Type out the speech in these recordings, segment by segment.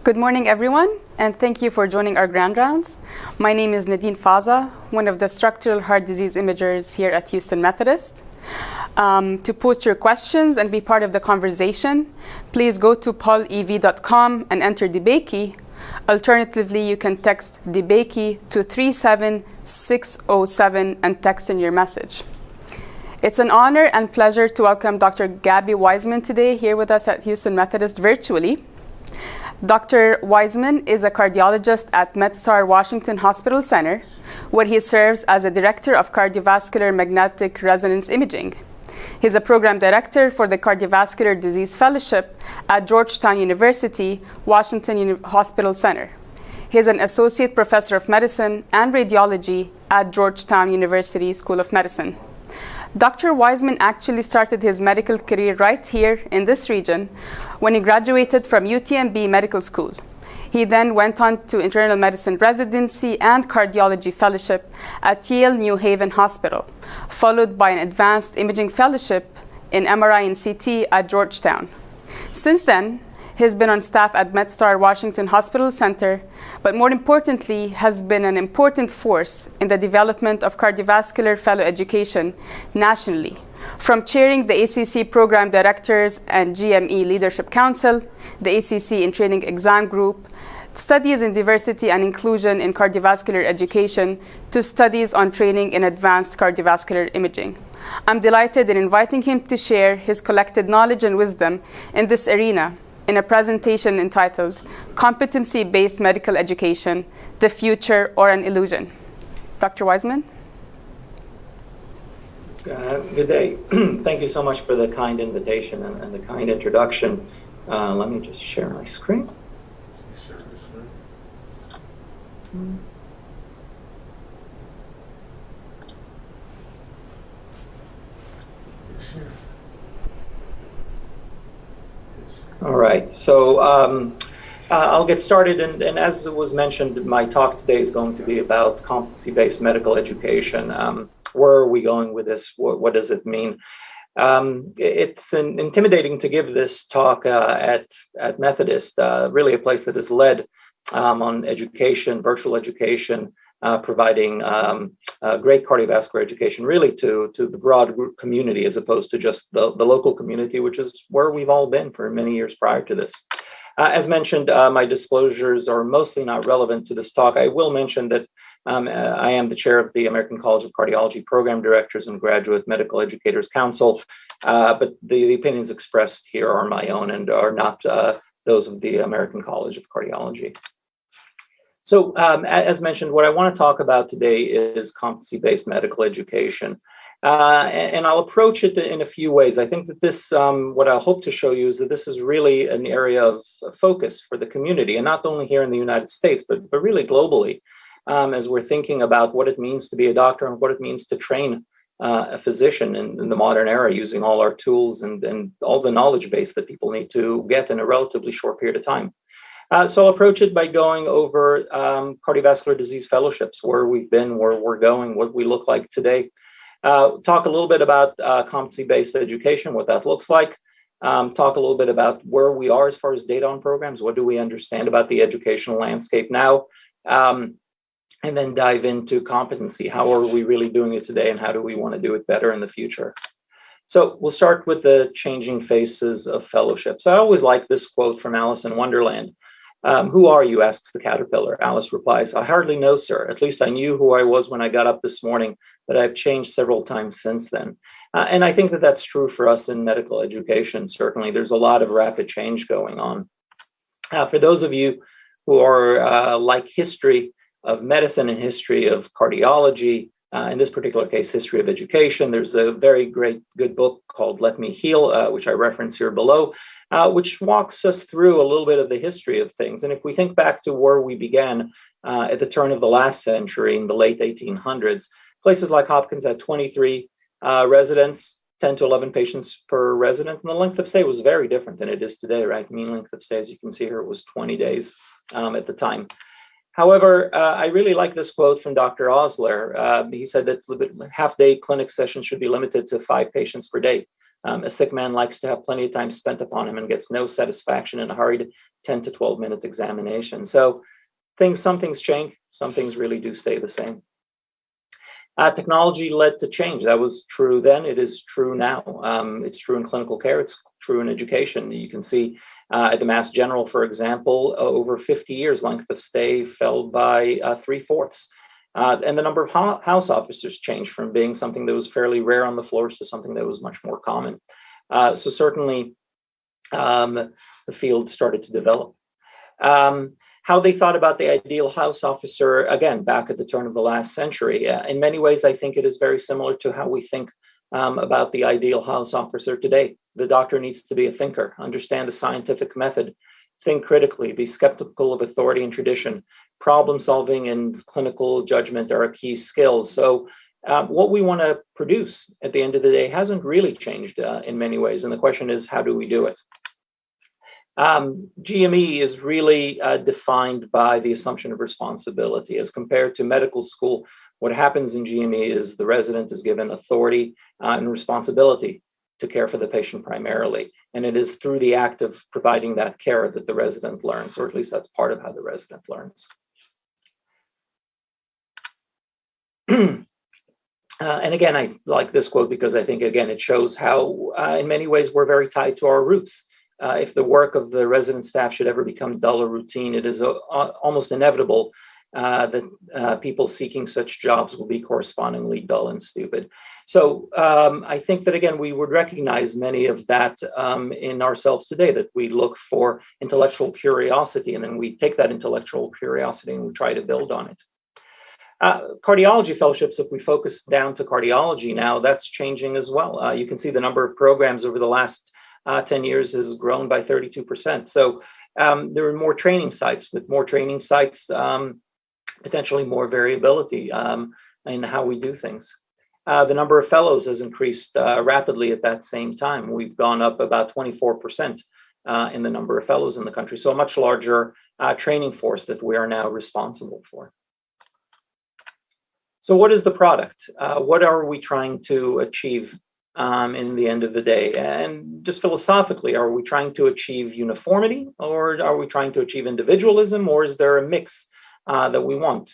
Good morning, everyone, and thank you for joining our Grand Rounds. My name is Nadeen Faza, one of the structural heart disease imagers here at Houston Methodist. To post your questions and be part of the conversation, please go to paulev.com and enter DeBakey. Alternatively, you can text DeBakey to 37607 and text in your message. It's an honor and pleasure to welcome Dr. Gaby Weissman today here with us at Houston Methodist virtually. Dr. Weissman is a cardiologist at Medstar Washington Hospital Center, where he serves as a director of cardiovascular magnetic resonance imaging. He's a program director for the Cardiovascular Disease Fellowship at Georgetown University, Washington Hospital Center. He's an associate professor of medicine and radiology at Georgetown University School of Medicine. Dr. Weissman actually started his medical career right here in this region when he graduated from UTMB Medical School. He then went on to internal medicine residency and cardiology fellowship at Yale New Haven Hospital, followed by an advanced imaging fellowship in MRI and CT at Georgetown. Since then, he's been on staff at Medstar Washington Hospital Center, but more importantly, has been an important force in the development of cardiovascular fellow education nationally, from chairing the ACC Program Directors and GME Leadership Council, the ACC in Training Exam Group, studies in diversity and inclusion in cardiovascular education, to studies on training in advanced cardiovascular imaging. I'm delighted in inviting him to share his collected knowledge and wisdom in this arena in a presentation entitled Competency-Based Medical Education, the Future or an Illusion. Dr. Weissman? Good day. Thank you so much for the kind invitation and the kind introduction. Let me just share my screen. All right, so I'll get started, and as was mentioned, my talk today is going to be about competency-based medical education. Where are we going with this? What does it mean? It's intimidating to give this talk at Methodist, really a place that is led on education, virtual education, providing great cardiovascular education really to the broad group community as opposed to just the local community, which is where we've all been for many years prior to this. As mentioned, my disclosures are mostly not relevant to this talk. I will mention that I am the chair of the American College of Cardiology Program Directors and Graduate Medical Educators Council, but the opinions expressed here are my own and are not those of the American College of Cardiology. So as mentioned, what I want to talk about today is competency-based medical education. And I'll approach it in a few ways. I think that this, what I hope to show you is that this is really an area of focus for the community, and not only here in the United States, but really globally, as we're thinking about what it means to be a doctor and what it means to train a physician in the modern era using all our tools and all the knowledge base that people need to get in a relatively short period of time. So I'll approach it by going over cardiovascular disease fellowships, where we've been, where we're going, what we look like today. Talk a little bit about competency-based education, what that looks like. Talk a little bit about where we are as far as data on programs. What do we understand about the educational landscape now? And then dive into competency. How are we really doing it today, and how do we want to do it better in the future? So we'll start with the changing faces of fellowships. I always like this quote from Alice in Wonderland. Who are you, asks the caterpillar. Alice replies, I hardly know, sir. At least I knew who I was when I got up this morning, but I've changed several times since then. And I think that that's true for us in medical education. Certainly, there's a lot of rapid change going on. For those of you who are like history of medicine and history of cardiology, in this particular case, history of education, there's a very good book called Let Me Heal, which I reference here below, which walks us through a little bit of the history of things. And if we think back to where we began at the turn of the last century, in the late 1800s, places like Hopkins had 23 residents, 10 to 11 patients per resident, and the length of stay was very different than it is today, right? Mean length of stay, as you can see here, was 20 days at the time. However, I really like this quote from Dr. Osler. He said that half-day clinic sessions should be limited to 5 patients per day. A sick man likes to have plenty of time spent upon him and gets no satisfaction in a hurried 10 to 12-minute examination. So some things change, some things really do stay the same. Technology led to change. That was true then. It is true now. It's true in clinical care. It's true in education. You can see at the Mass General, for example, over 50 years, length of stay fell by 3/4. And the number of house officers changed from being something that was fairly rare on the floors to something that was much more common. So certainly the field started to develop. How they thought about the ideal house officer, again, back at the turn of the last century. In many ways, I think it is very similar to how we think about the ideal house officer today. The doctor needs to be a thinker, understand the scientific method, think critically, be skeptical of authority and tradition. Problem solving and clinical judgment are key skills. So what we want to produce at the end of the day hasn't really changed in many ways. And the question is, how do we do it? GME is really defined by the assumption of responsibility. As compared to medical school, what happens in GME is the resident is given authority and responsibility to care for the patient primarily. And it is through the act of providing that care that the resident learns, or at least that's part of how the resident learns. And again, I like this quote because I think, again, it shows how in many ways we're very tied to our roots. If the work of the resident staff should ever become dull or routine, it is almost inevitable that people seeking such jobs will be correspondingly dull and stupid. So I think that, again, we would recognize many of that in ourselves today, that we look for intellectual curiosity, and then we take that intellectual curiosity and we try to build on it. Cardiology Fellowships, if we focus down to cardiology now, that's changing as well. You can see the number of programs over the last 10 years has grown by 32%. So there are more training sites. With more training sites, potentially more variability in how we do things. The number of fellows has increased rapidly at that same time. We've gone up about 24% in the number of fellows in the country. So a much larger training force that we are now responsible for. So what is the product? What are we trying to achieve in the end of the day? And just philosophically, are we trying to achieve uniformity, or are we trying to achieve individualism, or is there a mix that we want?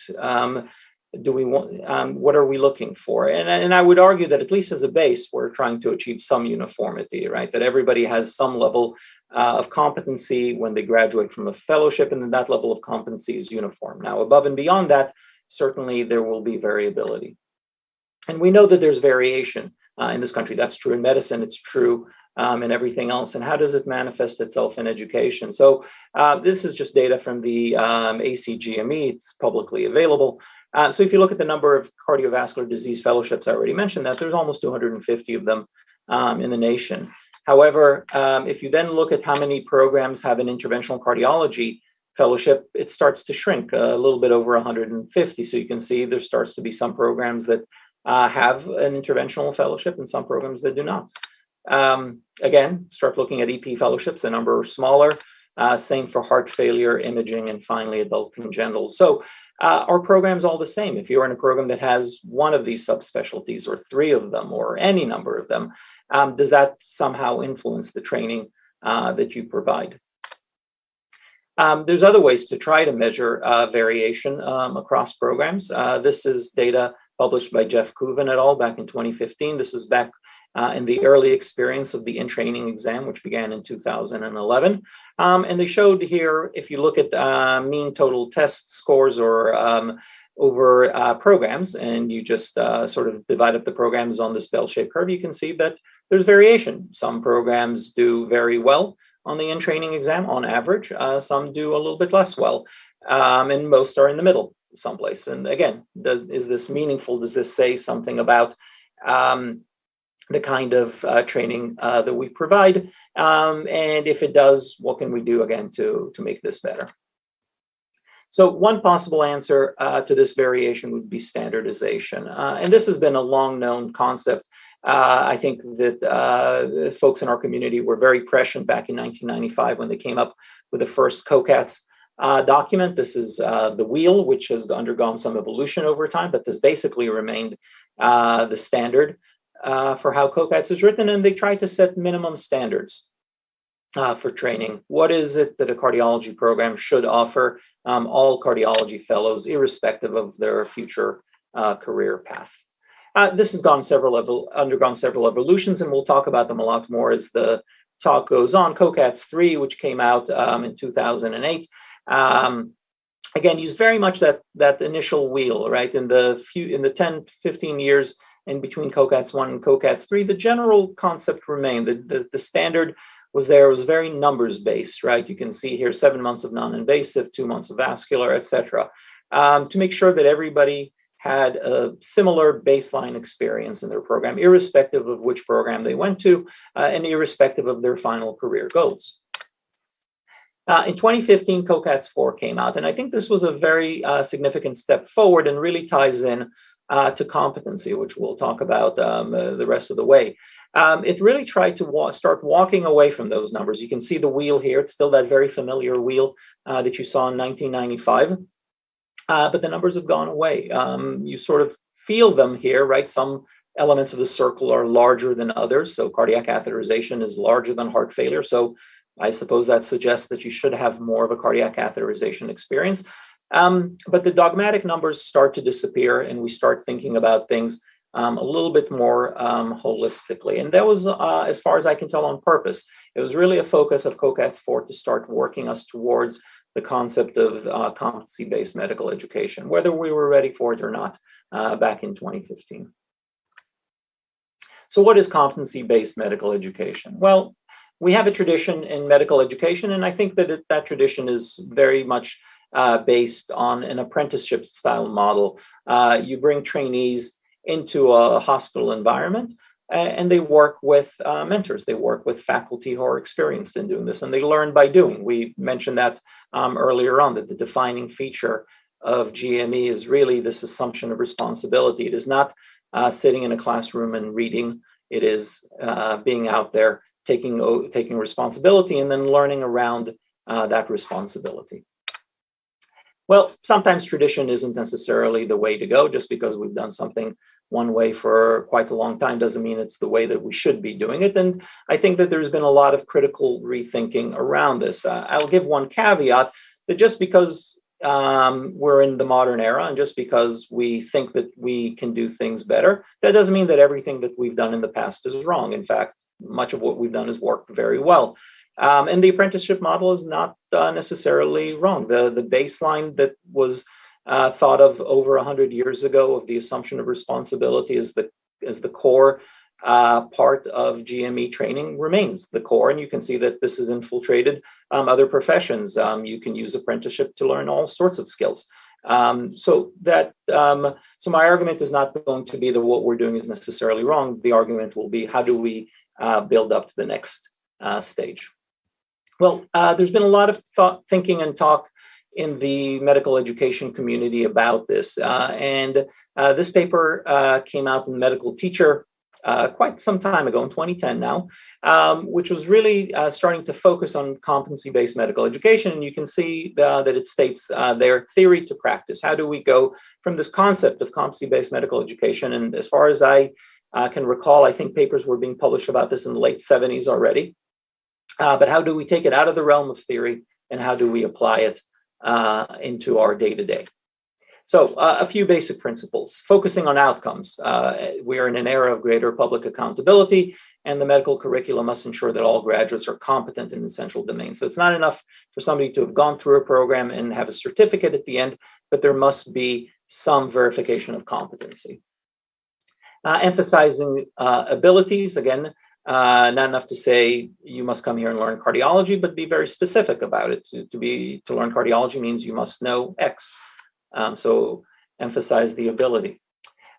Do we want? What are we looking for? And I would argue that at least as a base, we're trying to achieve some uniformity, right? That everybody has some level of competency when they graduate from a fellowship, and then that level of competency is uniform. Now, above and beyond that, certainly there will be variability. And we know that there's variation in this country. That's true in medicine. It's true in everything else. And how does it manifest itself in education? So this is just data from the Acgme. It's publicly available. So if you look at the number of cardiovascular disease fellowships, I already mentioned that there's almost 250 of them in the nation. However, if you then look at how many programs have an interventional cardiology fellowship, it starts to shrink a little bit over 150. So you can see there starts to be some programs that have an interventional fellowship and some programs that do not. Again, start looking at EP fellowships, the number are smaller. Same for heart failure, imaging, and finally adult congenital. So our program's all the same. If you're in a program that has one of these subspecialties or three of them or any number of them, does that somehow influence the training that you provide? There's other ways to try to measure variation across programs. This is data published by Jeff Kuvan et al. Back in 2015. This is back in the early experience of the in-training exam, which began in 2011. And they showed here, if you look at mean total test scores or over programs, and you just sort of divide up the programs on this bell-shaped curve, you can see that there's variation. Some programs do very well on the in-training exam on average. Some do a little bit less well, and most are in the middle someplace. And again, is this meaningful? Does this say something about the kind of training that we provide? And if it does, what can we do again to make this better? So one possible answer to this variation would be standardization. And this has been a long known concept. I think that folks in our community were very prescient back in 1995 when they came up with the first COCATS document. This is the Weill, which has undergone some evolution over time, but this basically remained the standard. for how COCATS is written, and they try to set minimum standards for training. What is it that a cardiology program should offer all cardiology fellows, irrespective of their future career path? This has undergone several evolutions, and we'll talk about them a lot more as the talk goes on. COCATS 3, which came out in 2008, again, used very much that initial Weill, right? In the 10, 15 years in between COCATS 1 and COCATS 3, the general concept remained. The standard was there. It was very numbers based, right? You can see here 7 months of non-invasive, 2 months of vascular, etc., to make sure that everybody had a similar baseline experience in their program, irrespective of which program they went to, and irrespective of their final career goals. In 2015, COCATS 4 came out, and I think this was a very significant step forward and really ties in to competency, which we'll talk about the rest of the way. It really tried to start walking away from those numbers. You can see the Weill here. It's still that very familiar Weill that you saw in 1995, but the numbers have gone away. You sort of feel them here, right? Some elements of the circle are larger than others. So cardiac catheterization is larger than heart failure. So I suppose that suggests that you should have more of a cardiac catheterization experience. But the dogmatic numbers start to disappear, and we start thinking about things a little bit more holistically. And that was, as far as I can tell, on purpose. It was really a focus of COCATS 4 to start working us towards the concept of competency-based medical education, whether we were ready for it or not back in 2015. So what is competency-based medical education? Well, we have a tradition in medical education, and I think that that tradition is very much based on an apprenticeship style model. You bring trainees into a hospital environment, and they work with mentors. They work with faculty who are experienced in doing this, and they learn by doing. We mentioned that earlier on, that the defining feature of GME is really this assumption of responsibility. It is not sitting in a classroom and reading. It is being out there, taking responsibility, and then learning around that responsibility. Well, sometimes tradition isn't necessarily the way to go. Just because we've done something one way for quite a long time doesn't mean it's the way that we should be doing it. And I think that there's been a lot of critical rethinking around this. I'll give one caveat, that just because we're in the modern era and just because we think that we can do things better, that doesn't mean that everything that we've done in the past is wrong. In fact, much of what we've done has worked very well. And the apprenticeship model is not necessarily wrong. The baseline that was thought of over 100 years ago of the assumption of responsibility as the core part of GME training remains the core. And you can see that this has infiltrated other professions. You can use apprenticeship to learn all sorts of skills. So my argument is not going to be that what we're doing is necessarily wrong. The argument will be, how do we build up to the next stage? Well, there's been a lot of thinking and talk in the medical education community about this. And this paper came out in Medical Teacher quite some time ago, in 2010 now, which was really starting to focus on competency-based medical education. And you can see that it states their theory to practice. How do we go from this concept of competency-based medical education? And as far as I can recall, I think papers were being published about this in the late 70s already. But how do we take it out of the realm of theory, and how do we apply it into our day-to-day? So a few basic principles. Focusing on outcomes. We are in an era of greater public accountability, and the medical curriculum must ensure that all graduates are competent in essential domains. So it's not enough for somebody to have gone through a program and have a certificate at the end, but there must be some verification of competency. Emphasizing abilities, again, not enough to say you must come here and learn cardiology, but be very specific about it. To learn cardiology means you must know X. So emphasize the ability.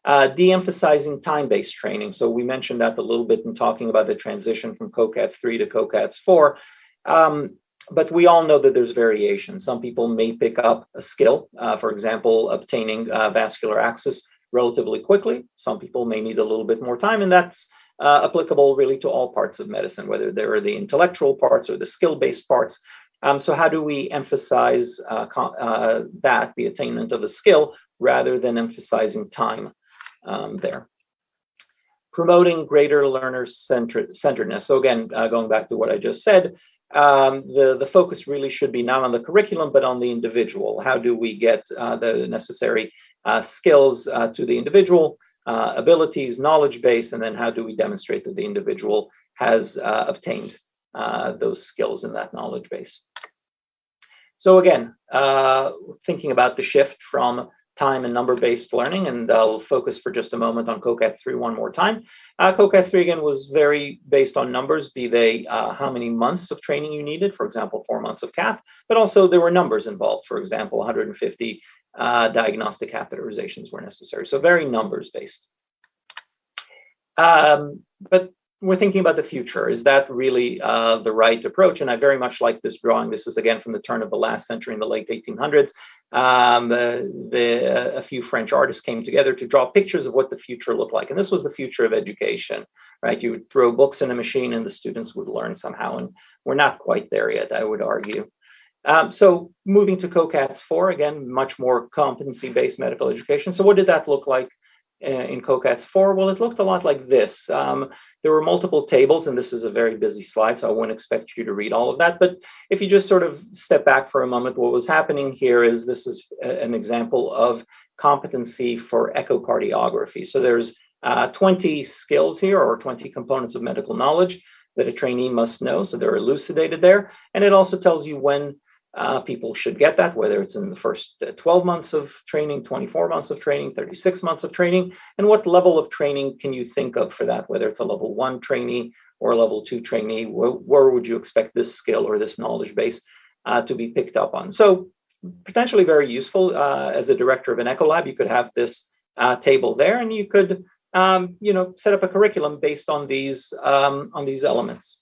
De-emphasizing time-based training. So we mentioned that a little bit in talking about the transition from COCATS 3 to COCATS 4. But we all know that there's variation. Some people may pick up a skill, for example, obtaining vascular access relatively quickly. Some people may need a little bit more time, and that's applicable really to all parts of medicine, whether they're the intellectual parts or the skill-based parts. So how do we emphasize the attainment of a skill, rather than emphasizing time there? promoting greater learner-centeredness. So again, going back to what I just said, the focus really should be not on the curriculum, but on the individual. How do we get the necessary skills to the individual, abilities, knowledge base, and then how do we demonstrate that the individual has obtained those skills in that knowledge base. So again, thinking about the shift from time and number-based learning, and I'll focus for just a moment on COCAT-3 one more time. COCAT-3 again was very based on numbers, be they how many months of training you needed, for example, 4 months of cath, but also there were numbers involved. For example, 150 diagnostic catheterizations were necessary, so very numbers-based. But we're thinking about the future. Is that really the right approach? And I very much like this drawing. This is again from the turn of the last century in the late 1800s. A few French artists came together to draw pictures of what the future looked like. And this was the future of education, right? You would throw books in a machine and the students would learn somehow. And we're not quite there yet, I would argue. So moving to COCAT-4, again, much more competency-based medical education. So what did that look like in COCAT-4? Well, it looked a lot like this. There were multiple tables, and this is a very busy slide, so I wouldn't expect you to read all of that. But if you just sort of step back for a moment, what was happening here is this is an example of competency for echocardiography. So there's 20 skills here, or 20 components of medical knowledge that a trainee must know. So they're elucidated there. And it also tells you when people should get that, whether it's in the first 12 months of training, 24 months of training, 36 months of training, and what level of training can you think of for that, whether it's a level 1 trainee or a level 2 trainee, where would you expect this skill or this knowledge base to be picked up on? So potentially very useful. As a director of an echo lab, you could have this table there, and you could set up a curriculum based on these elements.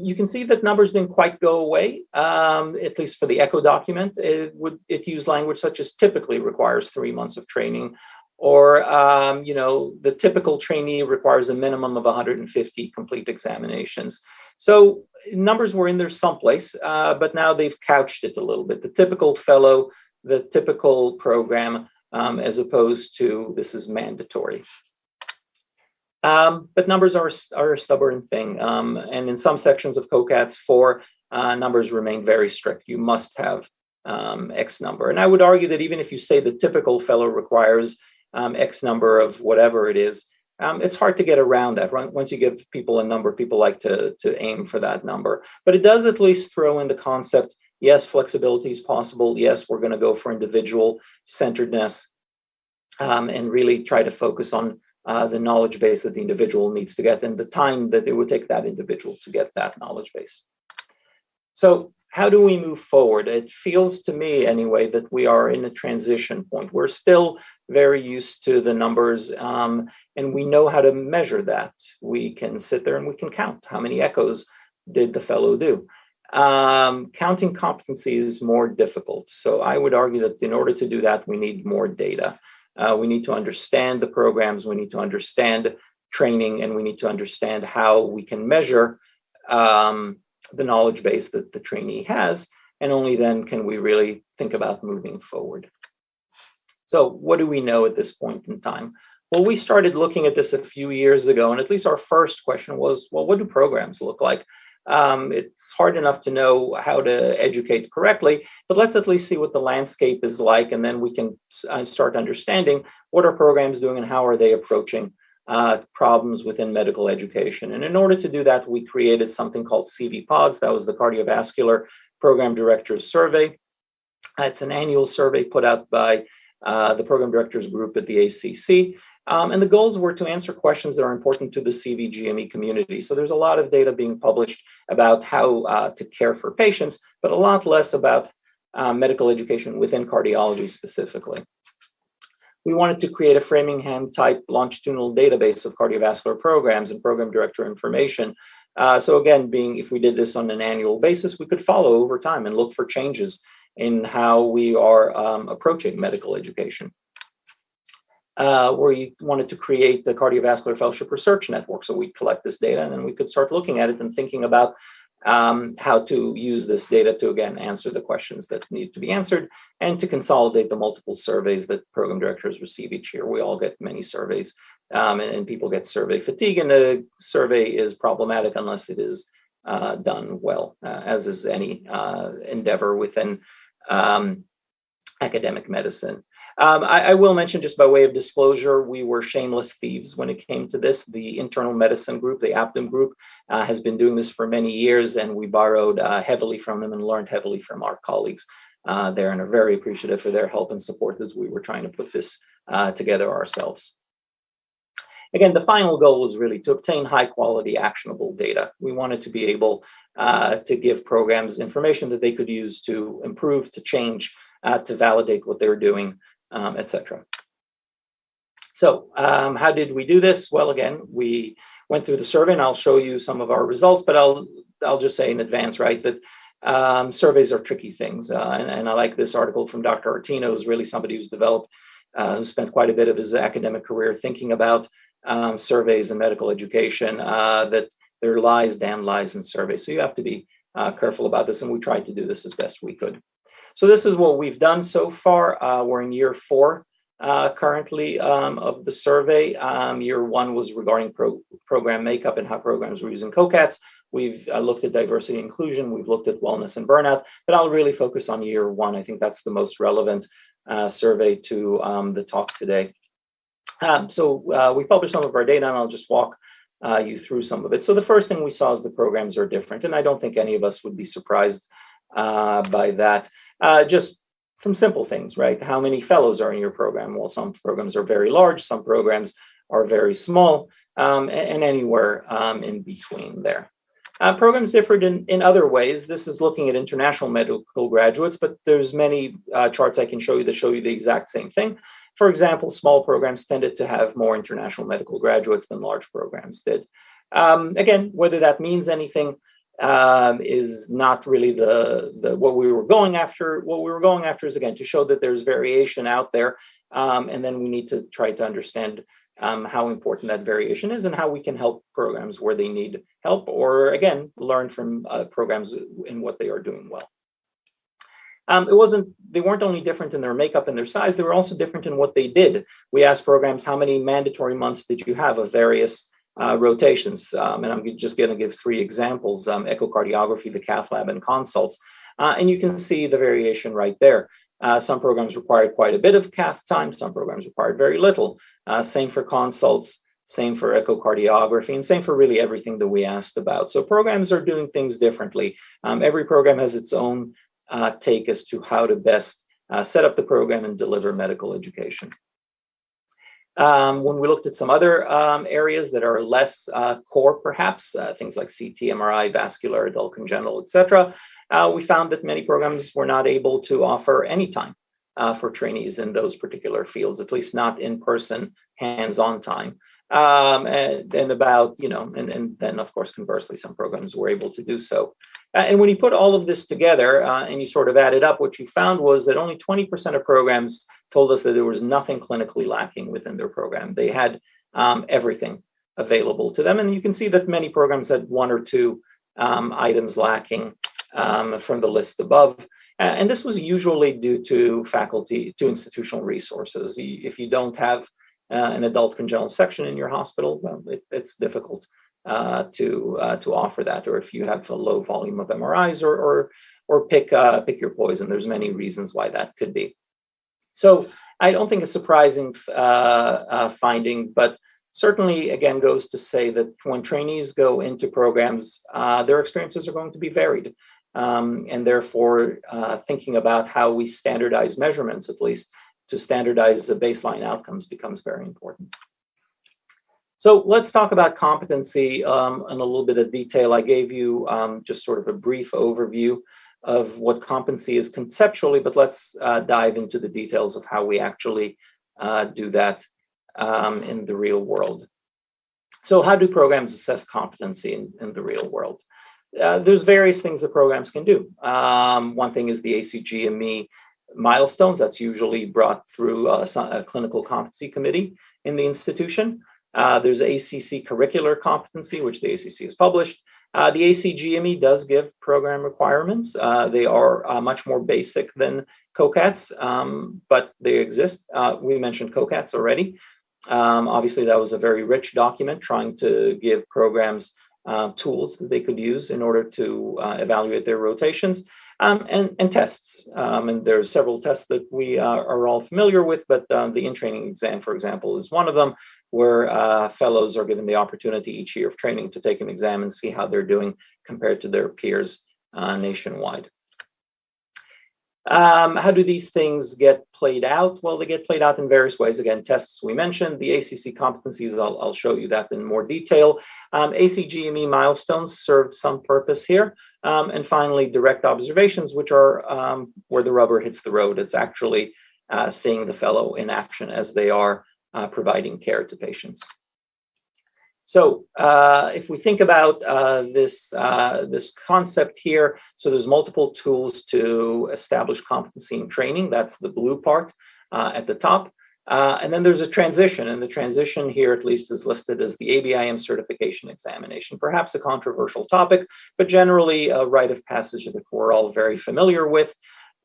You can see that numbers didn't quite go away, at least for the ECHO document. It used language such as typically requires 3 months of training, or the typical trainee requires a minimum of 150 complete examinations. So numbers were in there someplace, but now they've couched it a little bit. The typical fellow, the typical program, as opposed to this is mandatory. But numbers are a stubborn thing. And in some sections of COCAT-4, numbers remain very strict. You must have X number. And I would argue that even if you say the typical fellow requires X number of whatever it is, it's hard to get around that. Once you give people a number, people like to aim for that number. But it does at least throw in the concept, yes, flexibility is possible. Yes, we're going to go for individual centeredness and really try to focus on the knowledge base that the individual needs to get and the time that it would take that individual to get that knowledge base. So how do we move forward? It feels to me anyway that we are in a transition point. We're still very used to the numbers and we know how to measure that. We can sit there and we can count how many echoes did the fellow do. Counting competency is more difficult. So I would argue that in order to do that, we need more data. We need to understand the programs, we need to understand training, and we need to understand how we can measure the knowledge base that the trainee has, and only then can we really think about moving forward. So what do we know at this point in time? Well, we started looking at this a few years ago, and at least our first question was, well, what do programs look like? It's hard enough to know how to educate correctly, but let's at least see what the landscape is like, and then we can start understanding what are programs doing and how are they approaching problems within medical education. And in order to do that, we created something called CV Pods. That was the Cardiovascular Program Directors Survey. It's an annual survey put out by the Program Directors Group at the ACC. And the goals were to answer questions that are important to the CVGME community. So there's a lot of data being published about how to care for patients, but a lot less about medical education within cardiology specifically. We wanted to create a Framingham-type longitudinal database of cardiovascular programs and program director information. So again, if we did this on an annual basis, we could follow over time and look for changes in how we are approaching medical education. We wanted to create the Cardiovascular Fellowship Research Network. So we collect this data and then we could start looking at it and thinking about how to use this data to, again, answer the questions that need to be answered and to consolidate the multiple surveys that program directors receive each year. We all get many surveys and people get survey fatigue, and the survey is problematic unless it is done well, as is any endeavor within academic medicine. I will mention, just by way of disclosure, we were shameless thieves when it came to this. The internal medicine group, the Aptum group, has been doing this for many years, and we borrowed heavily from them and learned heavily from our colleagues there, and are very appreciative for their help and support as we were trying to put this together ourselves. Again, the final goal was really to obtain high quality, actionable data. We wanted to be able to give programs information that they could use to improve, to change, to validate what they were doing, etc. So how did we do this? Well, again, we went through the survey, and I'll show you some of our results, but I'll just say in advance, right, that surveys are tricky things. And I like this article from Dr. Artino, who's really somebody who's developed, who spent quite a bit of his academic career thinking about surveys and medical education, that there lies, damn lies in surveys. So you have to be careful about this, and we tried to do this as best we could. So this is what we've done so far. We're in year 4 currently of the survey. Year 1 was regarding program makeup and how programs were using COCATs. We've looked at diversity and inclusion. We've looked at wellness and burnout, but I'll really focus on year 1. I think that's the most relevant survey to the talk today. So we published some of our data, and I'll just walk you through some of it. So the first thing we saw is the programs are different, and I don't think any of us would be surprised by that. Just from simple things, right? How many fellows are in your program? Well, some programs are very large, some programs are very small, and anywhere in between there. Programs differed in other ways. This is looking at international medical graduates, but there's many charts I can show you that show you the exact same thing. For example, small programs tended to have more international medical graduates than large programs did. Again, whether that means anything is not really what we were going after. What we were going after is, again, to show that there's variation out there, and then we need to try to understand how important that variation is and how we can help programs where they need help, or again, learn from programs in what they are doing well. They weren't only different in their makeup and their size, they were also different in what they did. We asked programs, how many mandatory months did you have of various rotations? And I'm just going to give 3 examples: echocardiography, the cath lab, and consults. And you can see the variation right there. Some programs required quite a bit of cath time, some programs required very little. Same for consults, same for echocardiography, and same for really everything that we asked about. So programs are doing things differently. Every program has its own take as to how to best set up the program and deliver medical education. When we looked at some other areas that are less core, perhaps, things like CT, MRI, vascular, adult congenital, etc., we found that many programs were not able to offer any time for trainees in those particular fields, at least not in-person, hands-on time. And then, of course, conversely, some programs were able to do so. And when you put all of this together and you sort of add it up, what you found was that only 20% of programs told us that there was nothing clinically lacking within their program. They had everything available to them. And you can see that many programs had 1 or 2 items lacking from the list above. And this was usually due to faculty, to institutional resources. If you don't have an adult congenital section in your hospital, well, it's difficult to offer that. Or if you have a low volume of MRIs, or pick your poison. There's many reasons why that could be. So I don't think a surprising finding, but certainly, again, goes to say that when trainees go into programs, their experiences are going to be varied. And therefore, thinking about how we standardize measurements, at least to standardize the baseline outcomes, becomes very important. So let's talk about competency in a little bit of detail. I gave you just sort of a brief overview of what competency is conceptually, but let's dive into the details of how we actually do that in the real world. So how do programs assess competency in the real world? There's various things that programs can do. One thing is the Acgme Milestones. That's usually brought through a clinical competency committee in the institution. There's ACC curricular competency, which the ACC has published. The Acgme does give program requirements. They are much more basic than COCATs, but they exist. We mentioned COCATs already. Obviously, that was a very rich document trying to give programs tools that they could use in order to evaluate their rotations, and tests. And there's several tests that we are all familiar with, but the in-training exam, for example, is one of them, where fellows are given the opportunity each year of training to take an exam and see how they're doing compared to their peers nationwide. How do these things get played out? Well, they get played out in various ways. Again, tests we mentioned, the Acc Competencies, I'll show you that in more detail. Acgme Milestones served some purpose here. And finally, direct observations, which are where the rubber hits the road. It's actually seeing the fellow in action as they are providing care to patients. So if we think about this concept here, so there's multiple tools to establish competency in training. That's the blue part at the top. And then there's a transition, and the transition here at least is listed as the ABIM certification examination, perhaps a controversial topic, but generally a rite of passage that we're all very familiar with.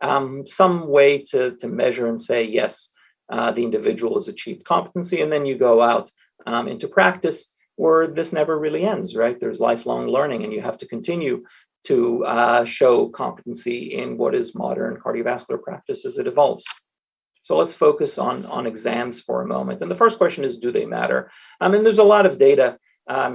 Some way to measure and say, yes, the individual has achieved competency, and then you go out into practice, where this never really ends, right? There's lifelong learning, and you have to continue to show competency in what is modern cardiovascular practice as it evolves. So let's focus on exams for a moment. And the first question is, do they matter? And there's a lot of data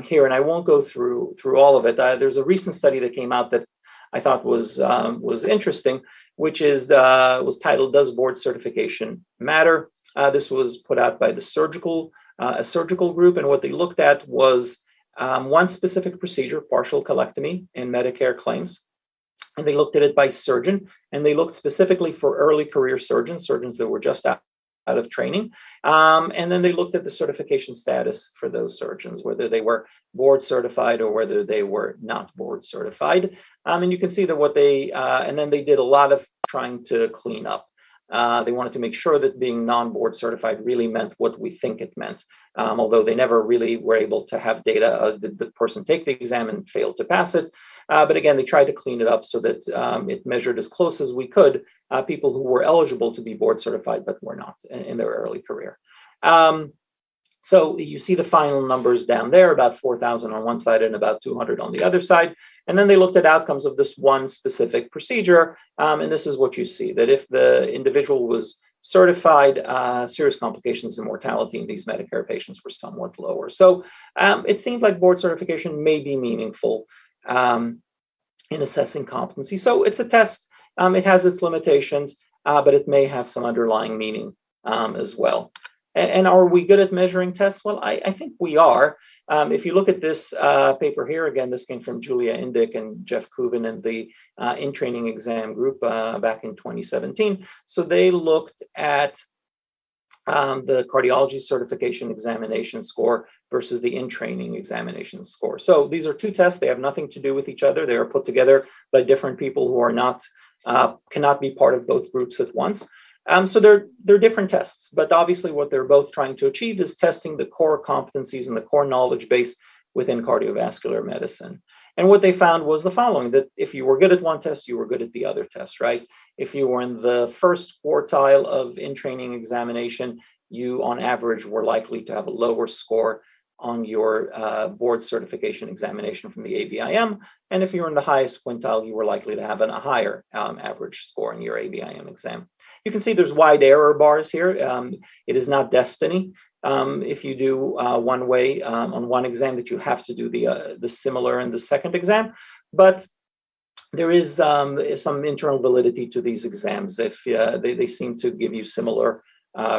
here, and I won't go through all of it. There's a recent study that came out that I thought was interesting, which was titled, "Does Board Certification Matter?" This was put out by the a surgical group, and what they looked at was one specific procedure, partial colectomy, in Medicare claims. And they looked at it by surgeon, and they looked specifically for early career surgeons that were just out of training. And then they looked at the certification status for those surgeons, whether they were board certified or whether they were not board certified. And you can see that and then they did a lot of trying to clean up. They wanted to make sure that being non-board certified really meant what we think it meant, although they never really were able to have data. Did the person take the exam and failed to pass it? But again, they tried to clean it up so that it measured as close as we could people who were eligible to be board certified but were not in their early career. So you see the final numbers down there, about 4,000 on one side and about 200 on the other side. And then they looked at outcomes of this one specific procedure. And this is what you see, that if the individual was certified, serious complications and mortality in these Medicare patients were somewhat lower. So it seemed like board certification may be meaningful in assessing competency. So it's a test. It has its limitations, but it may have some underlying meaning as well. And are we good at measuring tests? Well, I think we are. If you look at this paper here, again, this came from Julia Indick and Jeff Kubin and the in-training exam group back in 2017. So they looked at the cardiology certification examination score versus the in-training examination score. So these are two tests. They have nothing to do with each other. They are put together by different people who are not cannot be part of both groups at once. So they're different tests, but obviously what they're both trying to achieve is testing the core competencies and the core knowledge base within cardiovascular medicine. And what they found was the following, that if you were good at one test, you were good at the other test, right? If you were in the first quartile of in-training examination, you on average were likely to have a lower score on your board certification examination from the ABIM. And if you were in the highest quintile, you were likely to have a higher average score in your ABIM exam. You can see there's wide error bars here. It is not destiny. If you do one way on one exam that you have to do the similar in the second exam, but there is some internal validity to these exams if they seem to give you similar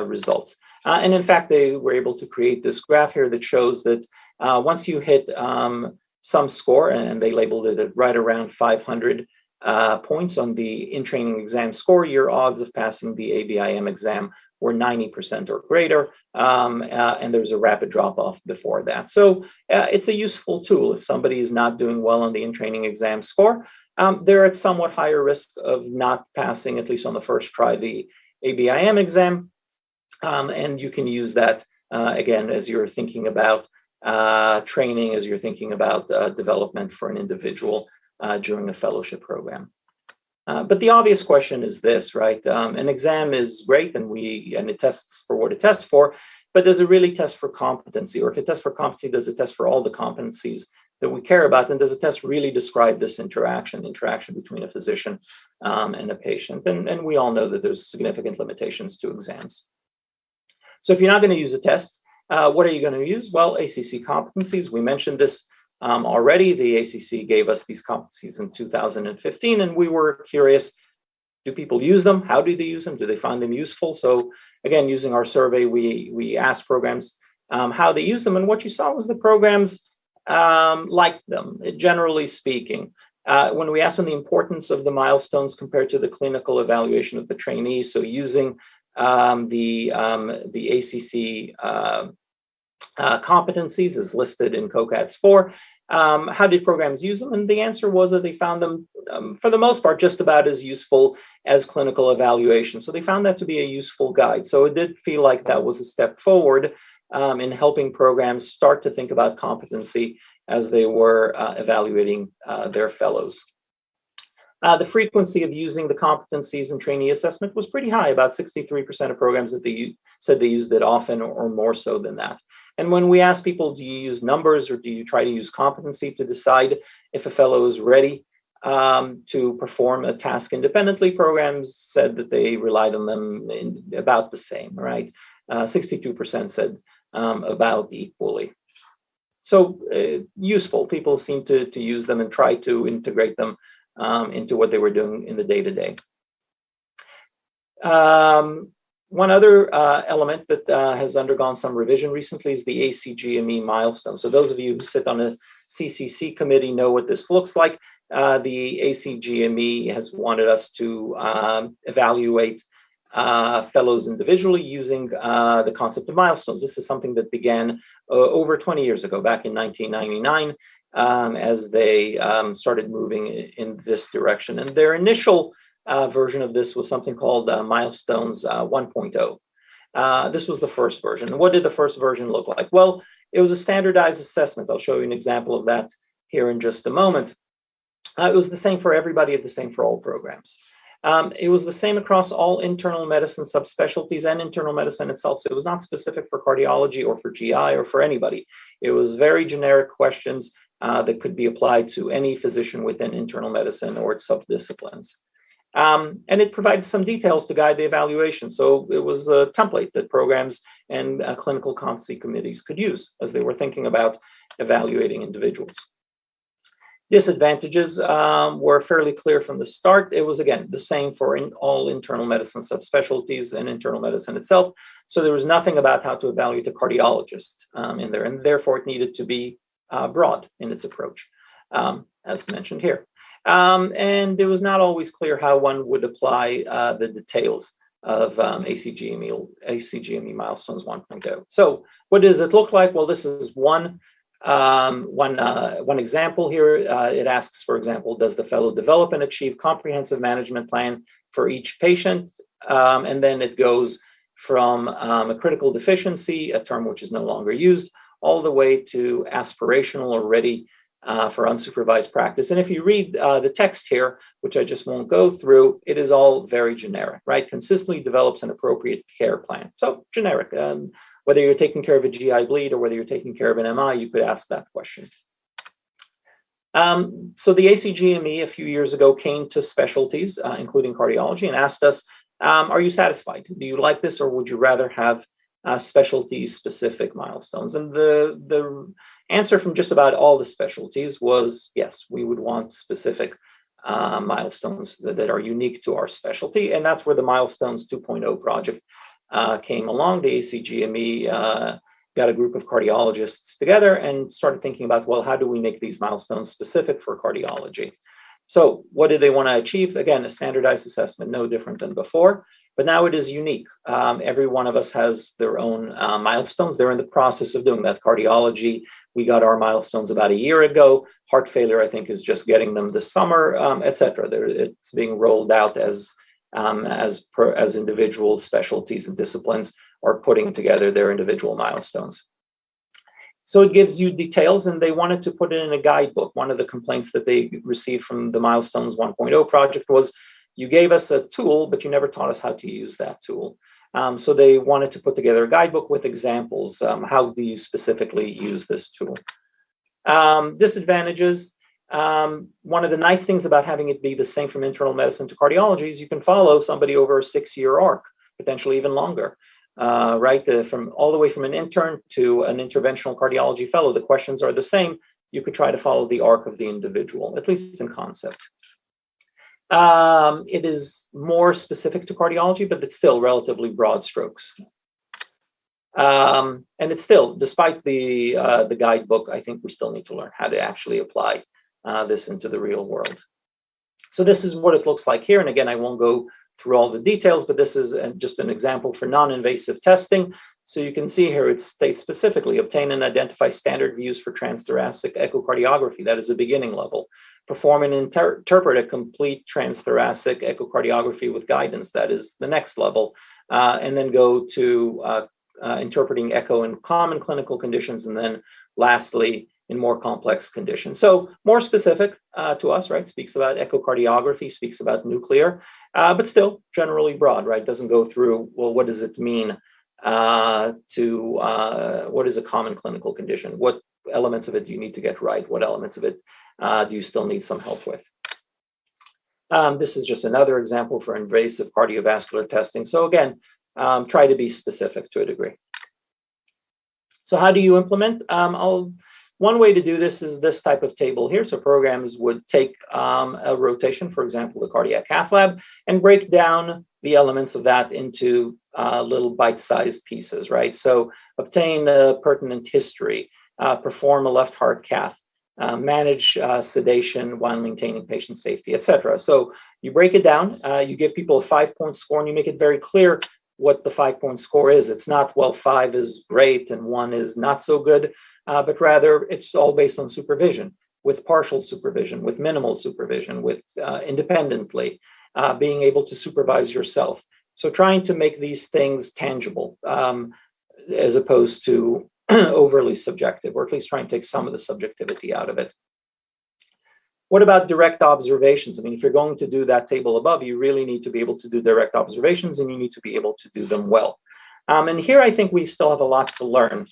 results. And in fact, they were able to create this graph here that shows that once you hit some score, and they labeled it at right around 500 points on the in-training exam score, your odds of passing the ABIM exam were 90% or greater, and there's a rapid drop-off before that. So it's a useful tool. If somebody is not doing well on the in-training exam score, they're at somewhat higher risk of not passing, at least on the first try, the ABIM exam. And you can use that, again, as you're thinking about training, as you're thinking about development for an individual during a fellowship program. But the obvious question is this, right? An exam is great, and it tests for what it tests for, but does it really test for competency? Or if it tests for competency, does it test for all the competencies that we care about? And does the test really describe this interaction between a physician and a patient? And we all know that there's significant limitations to exams. So if you're not going to use a test, what are you going to use? Well, ACC competencies. We mentioned this already. The ACC gave us these competencies in 2015, and we were curious, do people use them? How do they use them? Do they find them useful? So again, using our survey, we asked programs how they use them, and what you saw was the programs liked them, generally speaking. When we asked them the importance of the milestones compared to the clinical evaluation of the trainee, so using the ACC competencies as listed in COCATS 4, how did programs use them? And the answer was that they found them, for the most part, just about as useful as clinical evaluation. So they found that to be a useful guide. So it did feel like that was a step forward in helping programs start to think about competency as they were evaluating their fellows. The frequency of using the competencies in trainee assessment was pretty high. About 63% of programs that they said they used it often or more so than that. And when we asked people, do you use numbers or do you try to use competency to decide if a fellow is ready to perform a task independently, programs said that they relied on them in about the same, right? 62% said about equally. So useful. People seem to use them and try to integrate them into what they were doing in the day-to-day. One other element that has undergone some revision recently is the Acgme Milestone. So those of you who sit on a CCC committee know what this looks like. The Acgme has wanted us to evaluate fellows individually using the concept of milestones. This is something that began over 20 years ago, back in 1999, as they started moving in this direction. And their initial version of this was something called Milestones 1.0. This was the first version. What did the first version look like? Well, it was a standardized assessment. I'll show you an example of that here in just a moment. It was the same for everybody, the same for all programs. It was the same across all internal medicine subspecialties and internal medicine itself. So it was not specific for cardiology or for GI or for anybody. It was very generic questions that could be applied to any physician within internal medicine or its subdisciplines. And it provided some details to guide the evaluation. So it was a template that programs and clinical competency committees could use as they were thinking about evaluating individuals. Disadvantages were fairly clear from the start. It was, again, the same for all internal medicine subspecialties and internal medicine itself. So there was nothing about how to evaluate a cardiologist in there, and therefore it needed to be broad in its approach, as mentioned here. And it was not always clear how one would apply the details of Acgme Milestones 1.0. So what does it look like? Well, this is one example here. It asks, for example, does the fellow develop and achieve comprehensive management plan for each patient? And then it goes from a critical deficiency, a term which is no longer used, all the way to aspirational or ready for unsupervised practice. And if you read the text here, which I just won't go through, it is all very generic, right? Consistently develops an appropriate care plan. So generic. Whether you're taking care of a GI bleed or whether you're taking care of an MI, you could ask that question. So the Acgme a few years ago came to specialties, including cardiology, and asked us, are you satisfied? Do you like this, or would you rather have specialty-specific milestones? And the answer from just about all the specialties was yes, we would want specific milestones that are unique to our specialty, and that's where the Milestones 2.0 project came along. The Acgme got a group of cardiologists together and started thinking about, well, how do we make these milestones specific for cardiology? So what did they want to achieve? Again, a standardized assessment, no different than before, but now it is unique. Every one of us has their own milestones. They're in the process of doing that. Cardiology, we got our milestones about a year ago. Heart failure, I think, is just getting them this summer, et cetera. It's being rolled out as individual specialties and disciplines are putting together their individual milestones. So it gives you details, and they wanted to put it in a guidebook. One of the complaints that they received from the Milestones 1.0 project was you gave us a tool, but you never taught us how to use that tool. So they wanted to put together a guidebook with examples. How do you specifically use this tool? Disadvantages. One of the nice things about having it be the same from internal medicine to cardiology is you can follow somebody over a 6-year arc, potentially even longer, right? From all the way from an intern to an interventional cardiology fellow, the questions are the same. You could try to follow the arc of the individual, at least in concept. It is more specific to cardiology, but it's still relatively broad strokes. And it's still, despite the guidebook, I think we still need to learn how to actually apply this into the real world. So this is what it looks like here. And again, I won't go through all the details, but this is just an example for non-invasive testing. So you can see here it states specifically, obtain and identify standard views for transthoracic echocardiography. That is a beginning level. Perform and interpret a complete transthoracic echocardiography with guidance. That is the next level. And then go to interpreting echo in common clinical conditions. And then lastly, in more complex conditions. So more specific to us, right? Speaks about echocardiography, speaks about nuclear, but still generally broad, right? Doesn't go through, well, what does it mean what is a common clinical condition? What elements of it do you need to get right? What elements of it do you still need some help with? This is just another example for invasive cardiovascular testing. So again, try to be specific to a degree. So how do you implement? One way to do this is this type of table here. So programs would take a rotation, for example, the cardiac cath lab, and break down the elements of that into little bite-sized pieces, right? So obtain a pertinent history, perform a left heart cath, manage sedation while maintaining patient safety, etc. So you break it down, you give people a 5-point score, and you make it very clear what the 5-point score is. It's not, well, 5 is great and 1 is not so good, but rather it's all based on supervision, with partial supervision, with minimal supervision, with independently, being able to supervise yourself. So trying to make these things tangible as opposed to overly subjective, or at least trying to take some of the subjectivity out of it. What about direct observations? I mean, if you're going to do that table above, you really need to be able to do direct observations, and you need to be able to do them well. And here I think we still have a lot to learn.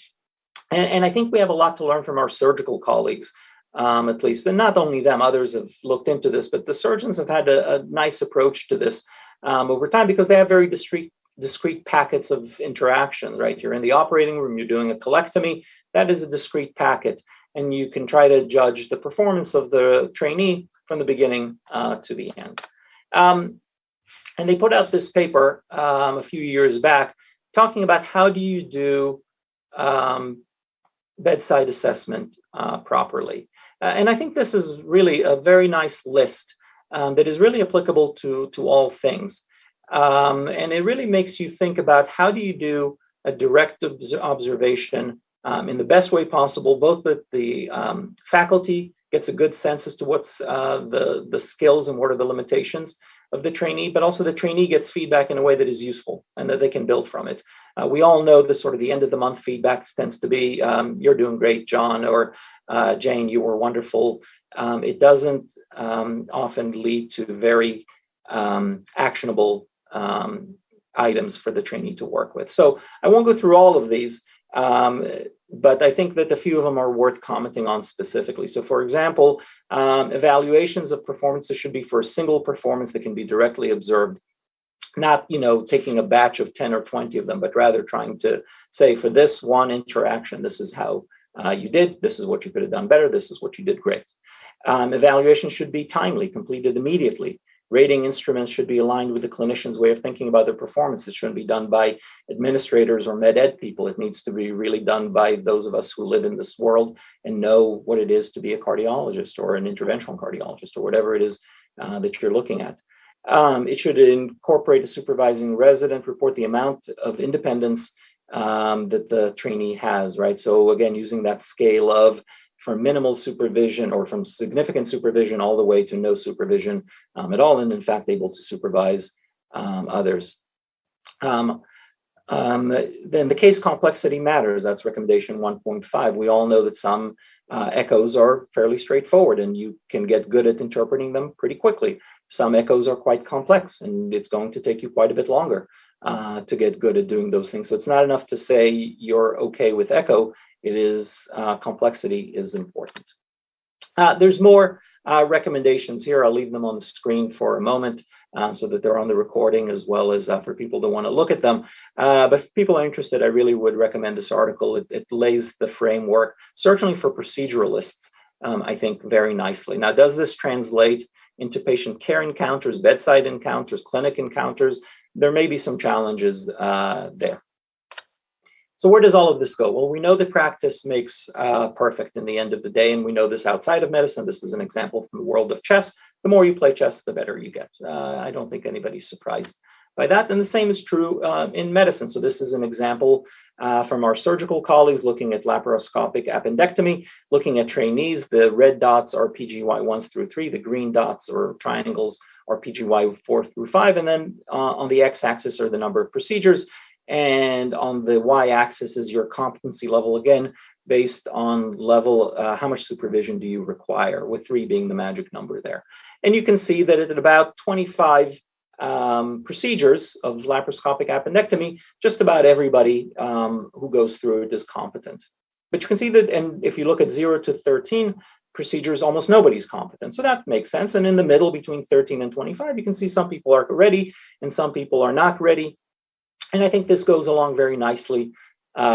And I think we have a lot to learn from our surgical colleagues, at least. And not only them, others have looked into this, but the surgeons have had a nice approach to this over time, because they have very discrete packets of interaction, right? You're in the operating room, you're doing a colectomy. That is a discrete packet. And you can try to judge the performance of the trainee from the beginning to the end. And they put out this paper a few years back talking about how do you do bedside assessment properly. And I think this is really a very nice list that is really applicable to all things. And it really makes you think about how do you do a direct observation in the best way possible, both that the faculty gets a good sense as to what's the skills and what are the limitations of the trainee, but also the trainee gets feedback in a way that is useful and that they can build from it. We all know the sort of the end of the month feedback tends to be, you're doing great, John, or Jane, you were wonderful. It doesn't often lead to very actionable items for the trainee to work with. So I won't go through all of these, but I think that a few of them are worth commenting on specifically. So for example, evaluations of performances should be for a single performance that can be directly observed, not, taking a batch of 10 or 20 of them, but rather trying to say for this one interaction, this is how you did, this is what you could have done better, this is what you did great. Evaluation should be timely, completed immediately. Rating instruments should be aligned with the clinician's way of thinking about their performance. It shouldn't be done by administrators or med ed people. It needs to be really done by those of us who live in this world and know what it is to be a cardiologist or an interventional cardiologist or whatever it is that you're looking at. It should incorporate a supervising resident, report the amount of independence that the trainee has, right? So again, using that scale of from minimal supervision or from significant supervision all the way to no supervision at all, and in fact able to supervise others. Then the case complexity matters. That's recommendation 1.5. We all know that some echoes are fairly straightforward and you can get good at interpreting them pretty quickly. Some echoes are quite complex, and it's going to take you quite a bit longer to get good at doing those things. So it's not enough to say you're okay with echo. It is complexity is important. There's more recommendations here. I'll leave them on the screen for a moment so that they're on the recording, as well as for people that want to look at them. But if people are interested, I really would recommend this article. It lays the framework, certainly for proceduralists, I think, very nicely. Now, does this translate into patient care encounters, bedside encounters, clinic encounters? There may be some challenges there. So where does all of this go? Well, we know that practice makes perfect in the end of the day, and we know this outside of medicine. This is an example from the world of chess. The more you play chess, the better you get. I don't think anybody's surprised by that. And the same is true in medicine. So this is an example from our surgical colleagues looking at laparoscopic appendectomy, looking at trainees. The red dots are PGY 1s through 3. The green dots or triangles are PGY 4 through 5. And then on the x-axis are the number of procedures. And on the y-axis is your competency level, again, based on level, how much supervision do you require, with 3 being the magic number there. And you can see that at about 25 procedures of laparoscopic appendectomy, just about everybody who goes through it is competent. But you can see that, and if you look at 0 to 13 procedures, almost nobody's competent. So that makes sense. And in the middle, between 13 and 25, you can see some people are ready and some people are not ready. And I think this goes along very nicely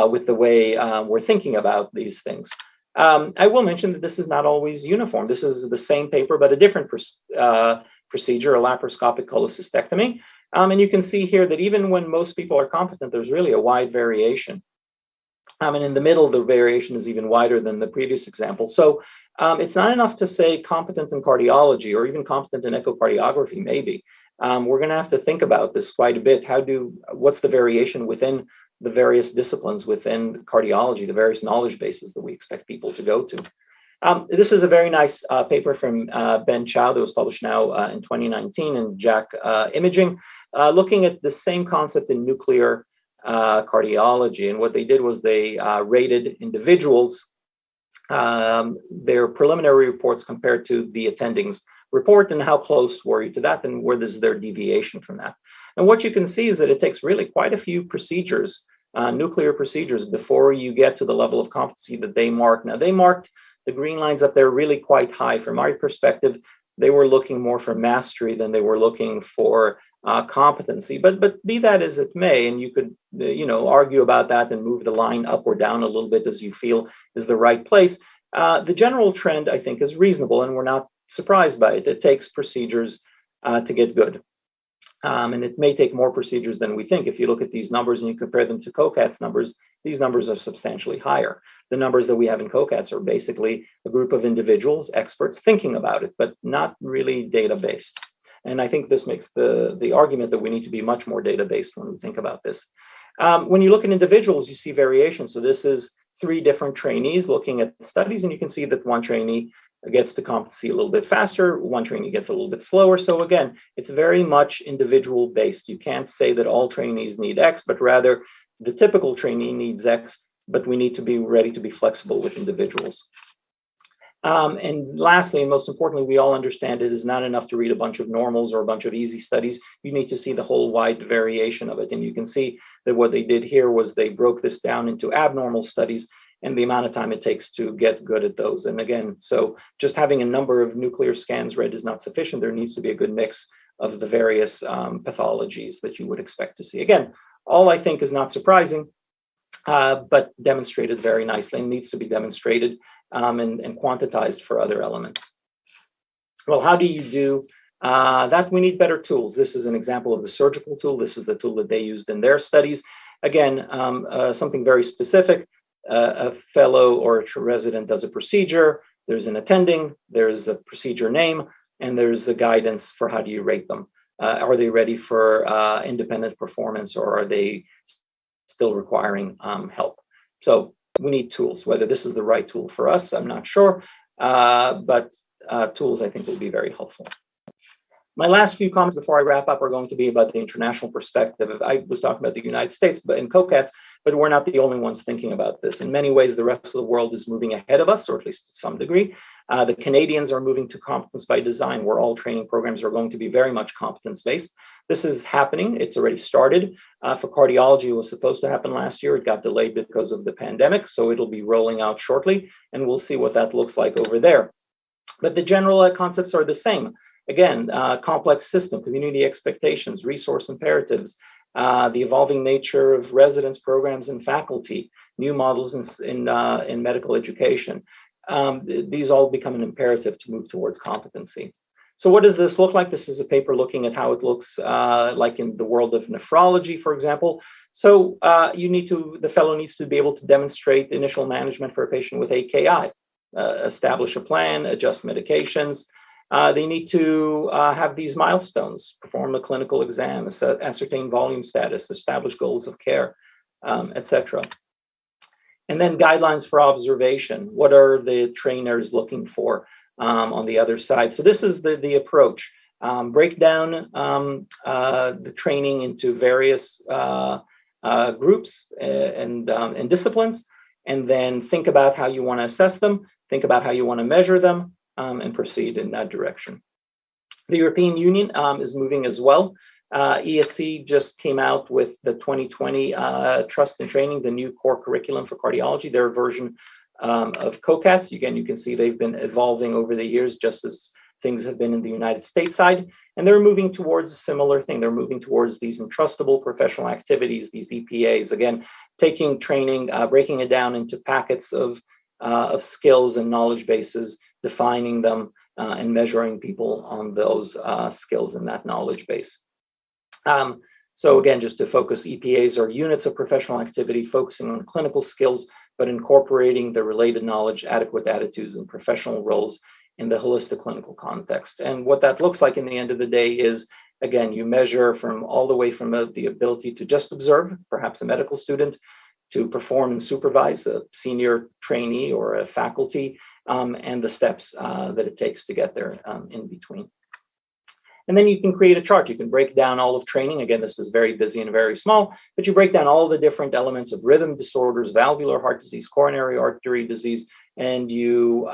with the way we're thinking about these things. I will mention that this is not always uniform. This is the same paper, but a different procedure, a laparoscopic cholecystectomy. And you can see here that even when most people are competent, there's really a wide variation. And in the middle, the variation is even wider than the previous example. So it's not enough to say competent in cardiology or even competent in echocardiography, maybe. We're going to have to think about this quite a bit. What's the variation within the various disciplines within cardiology, the various knowledge bases that we expect people to go to? This is a very nice paper from Ben Chow that was published now in 2019 in JACC Imaging, looking at the same concept in nuclear cardiology. And what they did was they rated individuals, their preliminary reports compared to the attendings report, and how close were you to that, and where is their deviation from that. And what you can see is that it takes really quite a few procedures, nuclear procedures, before you get to the level of competency that they mark. Now, they marked the green lines up there really quite high. From my perspective, they were looking more for mastery than they were looking for competency. But be that as it may, and you could argue about that and move the line up or down a little bit as you feel is the right place. The general trend, I think, is reasonable, and we're not surprised by it. It takes procedures to get good. And it may take more procedures than we think. If you look at these numbers and you compare them to COCAT's numbers, these numbers are substantially higher. The numbers that we have in COCAT's are basically a group of individuals, experts, thinking about it, but not really data-based. And I think this makes the argument that we need to be much more data-based when we think about this. When you look at individuals, you see variation. So this is 3 different trainees looking at studies, and you can see that one trainee gets to competency a little bit faster, one trainee gets a little bit slower. So again, it's very much individual based. You can't say that all trainees need X, but rather the typical trainee needs X, but we need to be ready to be flexible with individuals. And lastly, and most importantly, we all understand it is not enough to read a bunch of normals or a bunch of easy studies. You need to see the whole wide variation of it. And you can see that what they did here was they broke this down into abnormal studies and the amount of time it takes to get good at those. And again, so just having a number of nuclear scans read is not sufficient. There needs to be a good mix of the various pathologies that you would expect to see. Again, all I think is not surprising, but demonstrated very nicely and needs to be demonstrated and quantitized for other elements. Well, how do you do that? We need better tools. This is an example of the surgical tool. This is the tool that they used in their studies. Again, something very specific. A fellow or a resident does a procedure, there's an attending, there's a procedure name, and there's a guidance for how do you rate them. Are they ready for independent performance, or are they still requiring help? So we need tools. Whether this is the right tool for us, I'm not sure, but tools I think will be very helpful. My last few comments before I wrap up are going to be about the international perspective. I was talking about the United States, but in COCAT's, but we're not the only ones thinking about this. In many ways, the rest of the world is moving ahead of us, or at least to some degree. The Canadians are moving to competence by design, where all training programs are going to be very much competence-based. This is happening. It's already started. For cardiology, it was supposed to happen last year. It got delayed because of the pandemic, so it'll be rolling out shortly, and we'll see what that looks like over there. But the general concepts are the same. Again, complex system, community expectations, resource imperatives, the evolving nature of residence programs and faculty, new models in medical education. These all become an imperative to move towards competency. So what does this look like? This is a paper looking at how it looks like in the world of nephrology, for example. So the fellow needs to be able to demonstrate initial management for a patient with AKI, establish a plan, adjust medications. They need to have these milestones, perform a clinical exam, ascertain volume status, establish goals of care, etc. And then guidelines for observation. What are the trainers looking for on the other side? So this is the approach. Break down the training into various groups and disciplines, and then think about how you want to assess them, think about how you want to measure them, and proceed in that direction. The European Union is moving as well. ESC just came out with the 2020 Trust in Training, the new core curriculum for cardiology, their version of COCATS. Again, you can see they've been evolving over the years, just as things have been in the United States side. And they're moving towards a similar thing. They're moving towards these entrustable professional activities, these EPAs. Again, taking training, breaking it down into packets of skills and knowledge bases, defining them and measuring people on those skills in that knowledge base. So again, just to focus, EPAs are units of professional activity focusing on clinical skills, but incorporating the related knowledge, adequate attitudes, and professional roles in the holistic clinical context. And what that looks like in the end of the day is, again, you measure from all the way from the ability to just observe, perhaps a medical student, to perform and supervise a senior trainee or a faculty, and the steps that it takes to get there in between. And then you can create a chart. You can break down all of training. Again, this is very busy and very small, but you break down all the different elements of rhythm disorders, valvular heart disease, coronary artery disease, and you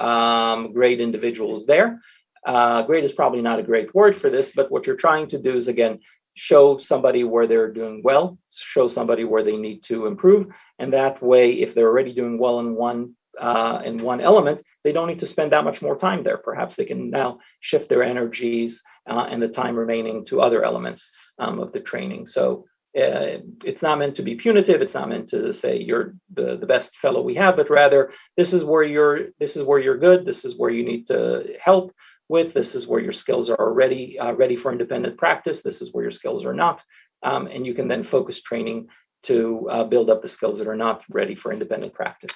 grade individuals there. Grade is probably not a great word for this, but what you're trying to do is, again, show somebody where they're doing well, show somebody where they need to improve. And that way, if they're already doing well in one element, they don't need to spend that much more time there. Perhaps they can now shift their energies and the time remaining to other elements of the training. So it's not meant to be punitive. It's not meant to say you're the best fellow we have, but rather this is where you're good. This is where you need to help with. This is where your skills are already ready for independent practice. This is where your skills are not, and you can then focus training to build up the skills that are not ready for independent practice.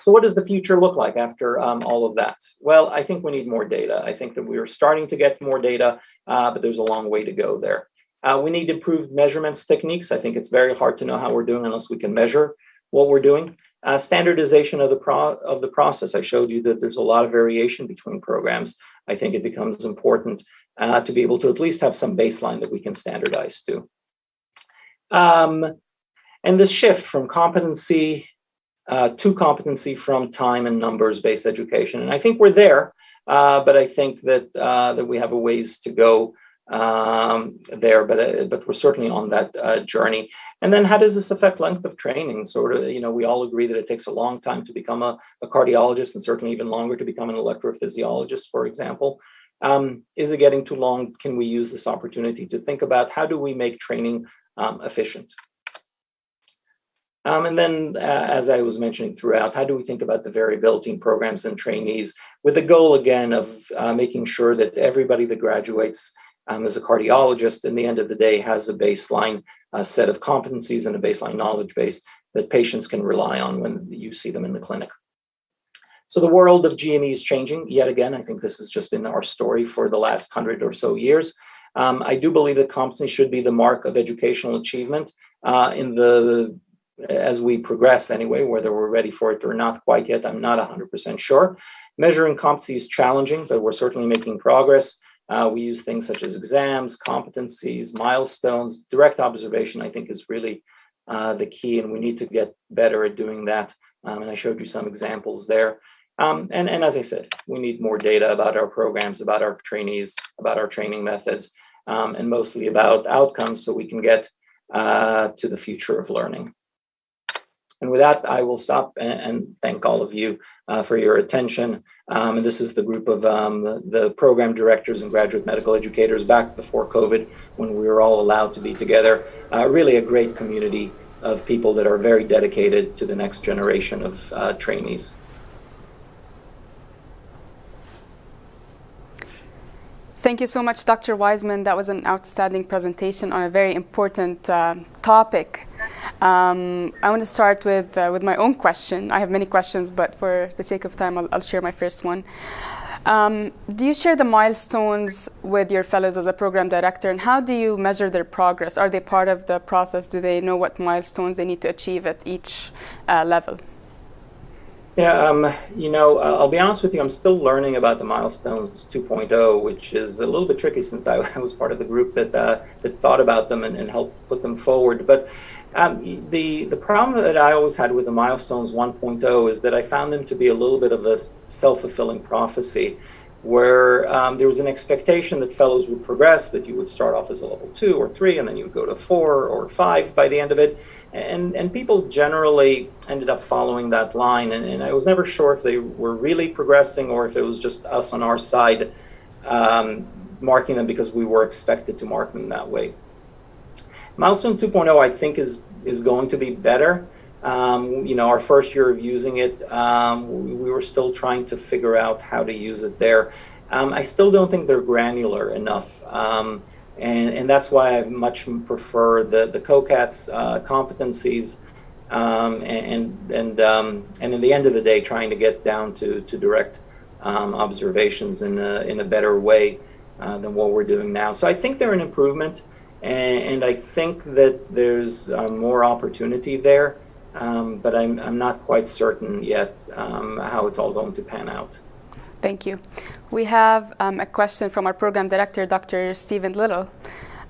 So what does the future look like after all of that? Well, I think we need more data. I think that we are starting to get more data, but there's a long way to go there. We need improved measurements techniques. I think it's very hard to know how we're doing unless we can measure what we're doing. Standardization of the process. I showed you that there's a lot of variation between programs. I think it becomes important to be able to at least have some baseline that we can standardize to. And this shift from competency to competency from time and numbers-based education. And I think we're there, but I think that we have a ways to go there, but we're certainly on that journey. And then how does this affect length of training? Sort of, we all agree that it takes a long time to become a cardiologist, and certainly even longer to become an electrophysiologist, for example. Is it getting too long? Can we use this opportunity to think about how do we make training efficient? And then, as I was mentioning throughout, how do we think about the variability in programs and trainees with the goal, again, of making sure that everybody that graduates as a cardiologist, in the end of the day, has a baseline set of competencies and a baseline knowledge base that patients can rely on when you see them in the clinic. So the world of GME is changing. Yet again, I think this has just been our story for the last 100 or so years. I do believe that competency should be the mark of educational achievement as we progress anyway, whether we're ready for it or not quite yet, I'm not 100% sure. Measuring competency is challenging, but we're certainly making progress. We use things such as exams, competencies, milestones. Direct observation, I think, is really the key, and we need to get better at doing that. And I showed you some examples there. And as I said, we need more data about our programs, about our trainees, about our training methods, and mostly about outcomes so we can get to the future of learning. And with that, I will stop and thank all of you for your attention. And this is the group of the program directors and graduate medical educators back before COVID, when we were all allowed to be together. Really a great community of people that are very dedicated to the next generation of trainees. Thank you so much, Dr. Weissman. That was an outstanding presentation on a very important topic. I want to start with my own question. I have many questions, but for the sake of time, I'll share my first one. Do you share the milestones with your fellows as a program director, and how do you measure their progress? Are they part of the process? Do they know what milestones they need to achieve at each level? Yeah, I'll be honest with you, I'm still learning about the Milestones 2.0, which is a little bit tricky since I was part of the group that thought about them and helped put them forward. But the problem that I always had with the Milestones 1.0 is that I found them to be a little bit of a self-fulfilling prophecy, where there was an expectation that fellows would progress, that you would start off as a level 2 or 3, and then you would go to 4 or 5 by the end of it. And people generally ended up following that line, and I was never sure if they were really progressing or if it was just us on our side marking them because we were expected to mark them that way. Milestone 2.0, I think, is going to be better. Our first year of using it, we were still trying to figure out how to use it there. I still don't think they're granular enough. And that's why I much prefer the COCAT's competencies, and in the end of the day, trying to get down to direct observations in a better way than what we're doing now. So I think they're an improvement, and I think that there's more opportunity there, but I'm not quite certain yet how it's all going to pan out. Thank you. We have a question from our program director, Dr. Stephen Little.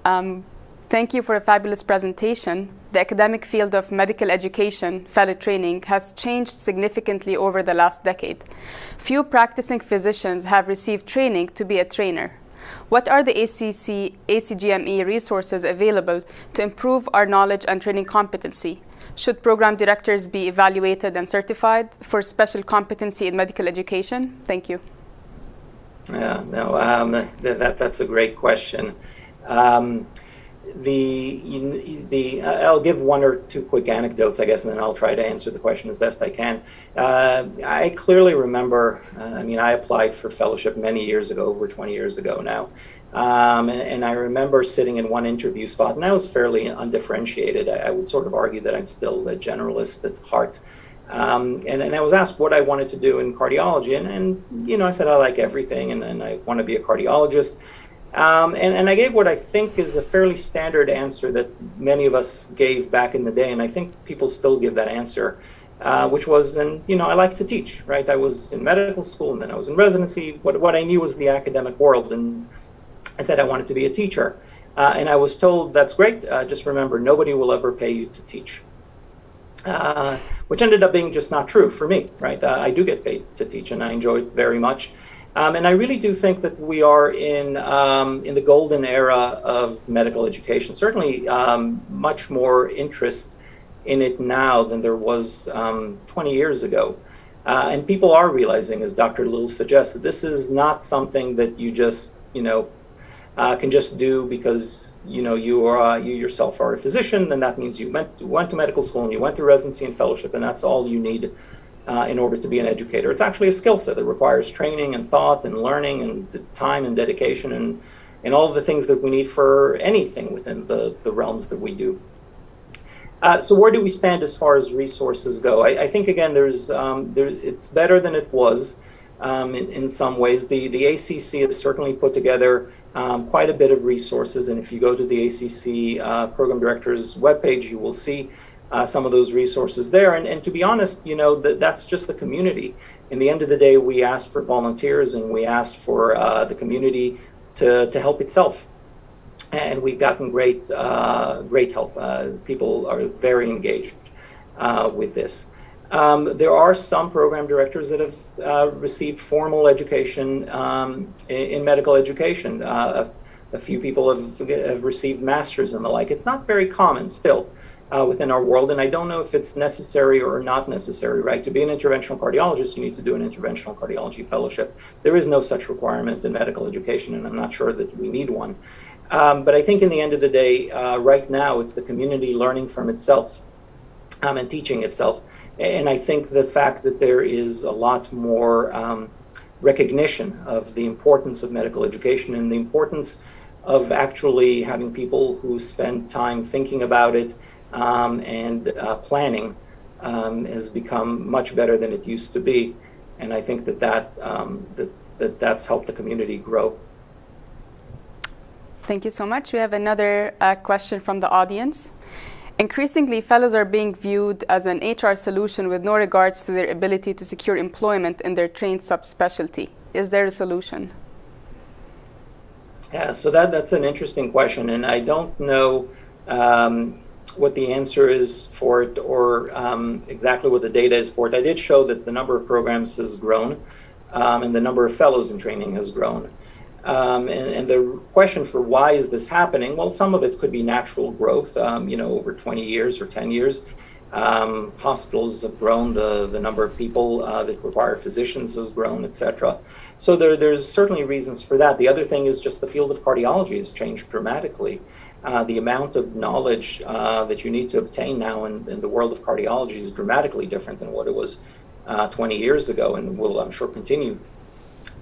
Thank you for a fabulous presentation. The academic field of medical education, fellow training, has changed significantly over the last decade. Few practicing physicians have received training to be a trainer. What are the ACGME resources available to improve our knowledge and training competency? Should program directors be evaluated and certified for special competency in medical education? Thank you. Yeah, no, that's a great question. I'll give one or two quick anecdotes, I guess, and then I'll try to answer the question as best I can. I clearly remember, I applied for fellowship many years ago, over 20 years ago now. And I remember sitting in one interview spot, and I was fairly undifferentiated. I would sort of argue that I'm still a generalist at heart. And I was asked what I wanted to do in cardiology, and I said I like everything, and I want to be a cardiologist. And I gave what I think is a fairly standard answer that many of us gave back in the day, and I think people still give that answer, which was, I like to teach, right? I was in medical school, and then I was in residency. What I knew was the academic world, and I said I wanted to be a teacher. And I was told, that's great, just remember, nobody will ever pay you to teach. Which ended up being just not true for me, right? I do get paid to teach, and I enjoy it very much. And I really do think that we are in the golden era of medical education. Certainly much more interest in it now than there was 20 years ago. And people are realizing, as Dr. Little suggests, that this is not something that you just, can just do because you yourself are a physician, and that means you went to medical school and you went through residency and fellowship, and that's all you need in order to be an educator. It's actually a skill set that requires training and thought and learning and time and dedication and all of the things that we need for anything within the realms that we do. So where do we stand as far as resources go? I think, again, it's better than it was in some ways. The ACC has certainly put together quite a bit of resources, and if you go to the ACC program director's webpage, you will see some of those resources there. And to be honest, that's just the community. In the end of the day, we asked for volunteers, and we asked for the community to help itself. and we've gotten great help. People are very engaged with this. There are some program directors that have received formal education in medical education. A few people have received masters and the like. It's not very common still within our world, and I don't know if it's necessary or not necessary, right? To be an interventional cardiologist, you need to do an Interventional Cardiology Fellowship. There is no such requirement in medical education, and I'm not sure that we need one. But I think in the end of the day, right now, it's the community learning from itself and teaching itself. And I think the fact that there is a lot more recognition of the importance of medical education and the importance of actually having people who spend time thinking about it and planning has become much better than it used to be. And I think that's helped the community grow. Thank you so much. We have another question from the audience. Increasingly, fellows are being viewed as an HR solution with no regards to their ability to secure employment in their trained subspecialty. Is there a solution? Yeah, so that's an interesting question, and I don't know what the answer is for it or exactly what the data is for it. I did show that the number of programs has grown and the number of fellows in training has grown. And the question for why is this happening? Well, some of it could be natural growth, over 20 years or 10 years. Hospitals have grown, the number of people that require physicians has grown, etc. So there's certainly reasons for that. The other thing is just the field of cardiology has changed dramatically. The amount of knowledge that you need to obtain now in the world of cardiology is dramatically different than what it was 20 years ago, and will, I'm sure, continue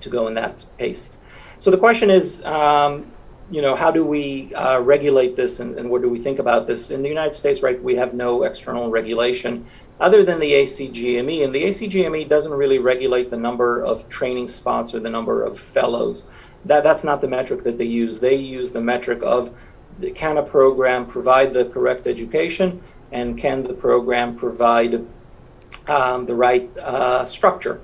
to go in that pace. So the question is, how do we regulate this, and what do we think about this? In the United States, right, we have no external regulation other than the Acgme, and the Acgme doesn't really regulate the number of training spots or the number of fellows. That's not the metric that they use. They use the metric of, can a program provide the correct education, and can the program provide the right structure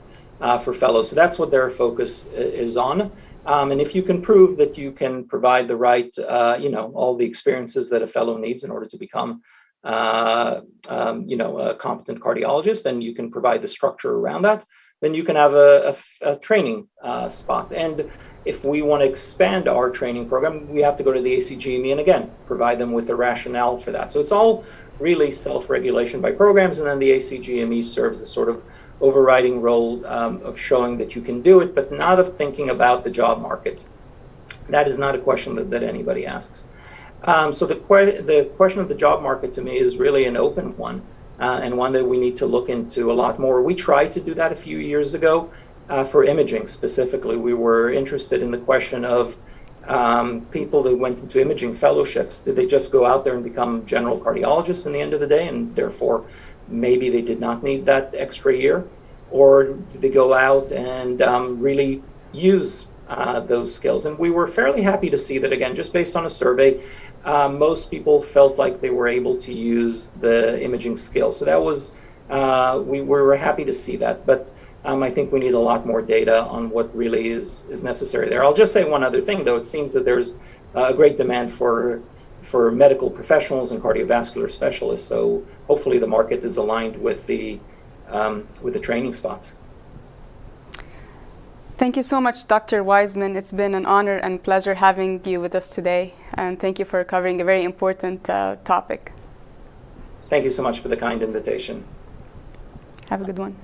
for fellows? So that's what their focus is on. And if you can prove that you can provide the right, all the experiences that a fellow needs in order to become, a competent cardiologist, and you can provide the structure around that, then you can have a training spot. And if we want to expand our training program, we have to go to the Acgme and again, provide them with the rationale for that. So it's all really self-regulation by programs, and then the Acgme serves as sort of overriding role of showing that you can do it, but not of thinking about the job market. That is not a question that anybody asks. So the question of the job market to me is really an open one, and one that we need to look into a lot more. We tried to do that a few years ago for imaging specifically. We were interested in the question of people that went into imaging fellowships. Did they just go out there and become general cardiologists in the end of the day, and therefore maybe they did not need that extra year? Or did they go out and really use those skills? And we were fairly happy to see that, again, just based on a survey, most people felt like they were able to use the imaging skills. So that was, we were happy to see that. But I think we need a lot more data on what really is necessary there. I'll just say one other thing, though. It seems that there's a great demand for medical professionals and cardiovascular specialists. So hopefully the market is aligned with the training spots. Thank you so much, Dr. Weissman. It's been an honor and pleasure having you with us today. And thank you for covering a very important topic. Thank you so much for the kind invitation. Have a good one.